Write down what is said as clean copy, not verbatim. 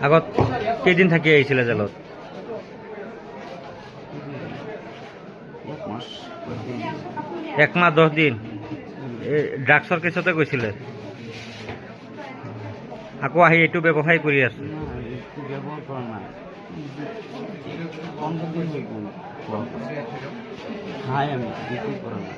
আগত কেইদিন থাকি আহিছিলে জেলত? 1 মাহ 10 দিন। ড্ৰাগছৰ কেছতে গৈছিলে, আকৌ আহি এইটো ব্যৱসায় কৰি আছে। ব্যৱহাৰ কৰা নাই, খাই আমি বিক্ৰী কৰা নাই।